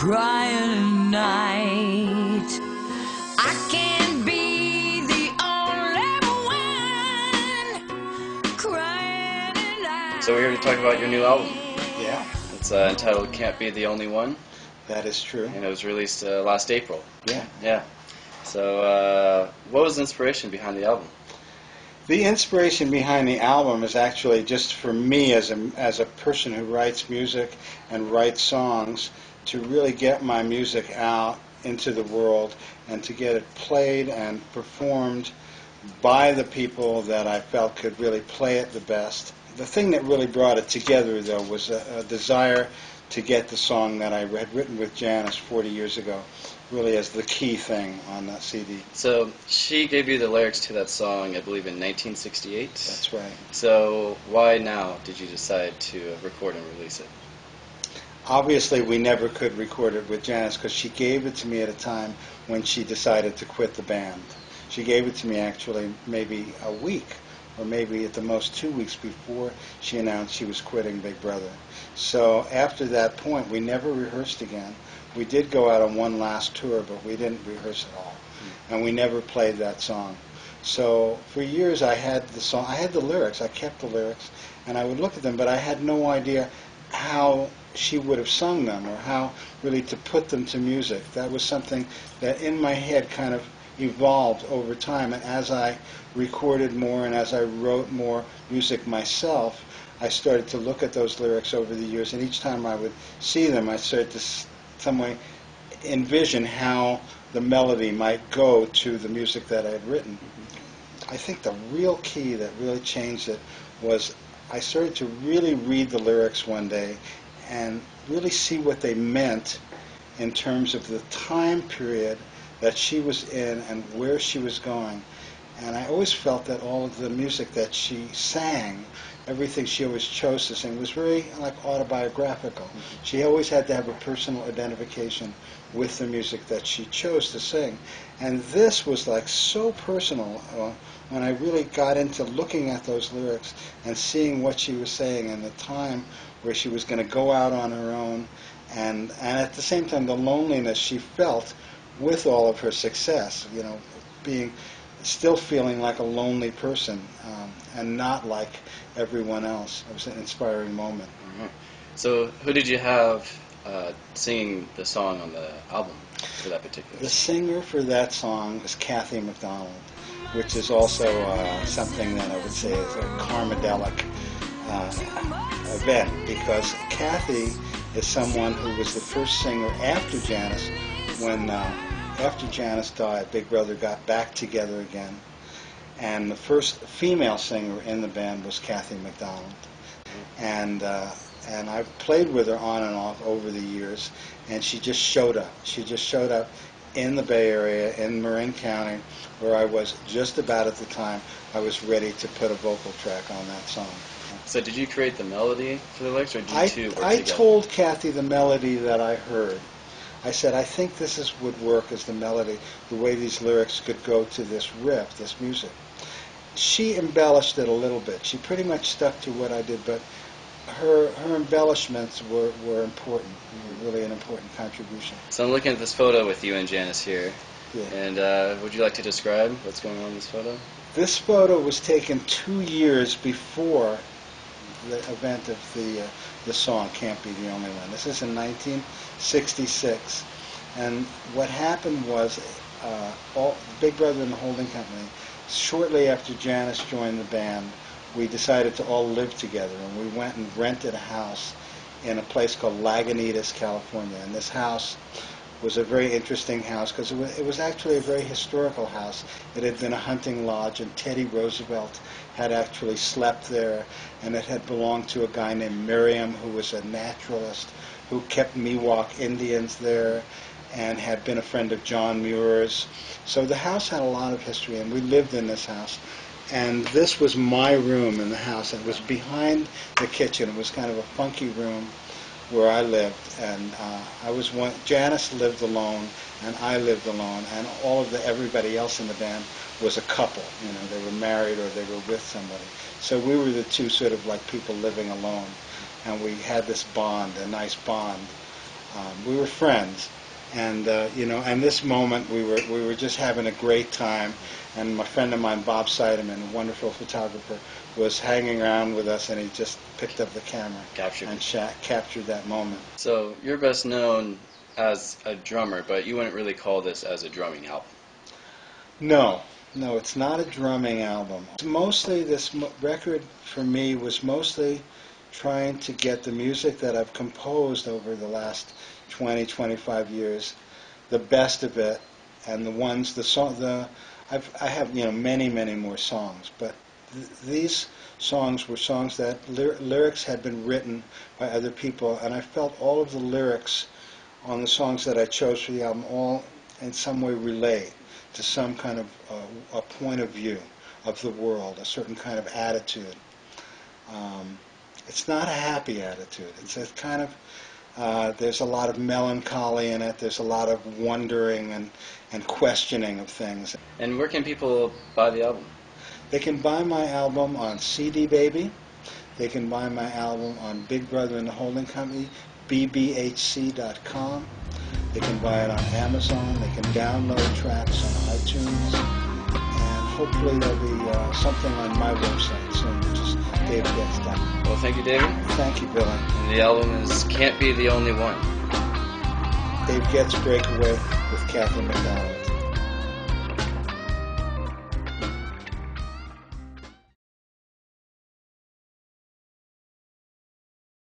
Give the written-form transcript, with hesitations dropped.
crying night. I can't be the only one crying at night. So we're here to talk about your new album. Yeah, It's entitled Can't Be the Only One, that is true. and it was released last April. Yeah. Yeah. So what was the inspiration behind the album? The inspiration behind the album is actually just for me as a person who writes music and writes songs, to really get my music out into the world and to get it played and performed by the people that I felt could really play it the best. The thing that really brought it together, though, was a desire to get the song that I had written with Janis 40 years ago really as the key thing on that CD. So she gave you the lyrics to that song, I believe, in 1968? That's right. So why now did you decide to record and release it? Obviously, we never could record it with Janis because she gave it to me at a time when she decided to quit the band. She gave it to me actually maybe a week or maybe at the most 2 weeks before she announced she was quitting Big Brother. So after that point, we never rehearsed again. We did go out on one last tour, but we didn't rehearse at all. And we never played that song. So for years I had the song, I had the lyrics, I kept the lyrics, and I would look at them, but I had no idea how she would have sung them or how really to put them to music. That was something that in my head kind of evolved over time, and as I recorded more and as I wrote more music myself, I started to look at those lyrics over the years, and each time I would see them, I started to some way envision how the melody might go to the music that I had written. I think the real key that really changed it was I started to really read the lyrics one day and really see what they meant in terms of the time period that she was in and where she was going. And I always felt that all of the music that she sang, everything she always chose to sing, was very like autobiographical. She always had to have a personal identification with the music that she chose to sing. And this was like so personal when I really got into looking at those lyrics and seeing what she was saying and the time where she was going to go out on her own, and at the same time the loneliness she felt with all of her success, you know, still feeling like a lonely person and not like everyone else. It was an inspiring moment. Mm-hmm. So who did you have singing the song on the album for that particular The song? singer for that song was Kathy McDonald, which is also something that I would say is a karmadelic event, because Kathy is someone who was the first singer after Janis. When after Janis died, Big Brother got back together again, and the first female singer in the band was Kathy McDonald. And I've played with her on and off over the years, and she just showed up. She just showed up in the Bay Area, in Marin County, where I was just about at the time I was ready to put a vocal track on that song. So did you create the melody for the lyrics, or did you two work I together? told Kathy the melody that I heard. I said, I think this would work as the melody, the way these lyrics could go to this riff, this music. She embellished it a little bit. She pretty much stuck to what I did, but her embellishments were important, really an important contribution. So I'm looking at this photo with you and Janis here, Yeah. and would you like to describe what's going on in this photo? This photo was taken 2 years before the event of the song Can't Be the Only One. This is in 1966, and what happened was Big Brother and the Holding Company, shortly after Janis joined the band, we decided to all live together, and we went and rented a house in a place called Lagunitas, California. And this house was a very interesting house because it was actually a very historical house. It had been a hunting lodge, and Teddy Roosevelt had actually slept there, and it had belonged to a guy named Miriam, who was a naturalist who kept Miwok Indians there and had been a friend of John Muir's. So the house had a lot of history, and we lived in this house. And this was my room in the house. It was behind the kitchen. It was kind of a funky room where I lived, and Janis lived alone, and I lived alone, and everybody else in the band was a couple. You know, they were married or they were with somebody. So we were the two sort of like people living alone, and we had this bond, a nice bond. We were friends, and and this moment we were just having a great time. And my friend of mine, Bob Seidemann, a wonderful photographer, was hanging around with us, and he just picked up the camera and captured that moment. So you're best known as a drummer, but you wouldn't really call this as a drumming album. No, it's not a drumming album. Mostly, this record for me was mostly trying to get the music that I've composed over the last 20, 25 years, the best of it, and I have many more songs, but these songs were songs that lyrics had been written by other people, and I felt all of the lyrics on the songs that I chose for the album all in some way relate to some kind of a point of view of the world, a certain kind of attitude. It's not a happy attitude. It's a kind of there's a lot of melancholy in it. There's a lot of wondering and questioning of things. And where can people buy the album? They can buy my album on CD Baby. They can buy my album on Big Brother and the Holding Company, bbhc.com. They can buy it on Amazon. They can download tracks on iTunes. And hopefully there'll be something on my website soon, which is DaveGetz.com. Well, thank you, David. Thank you, Billy. And the album is Can't Be the Only One. Dave Getz Breakaway with Catherine McDonald.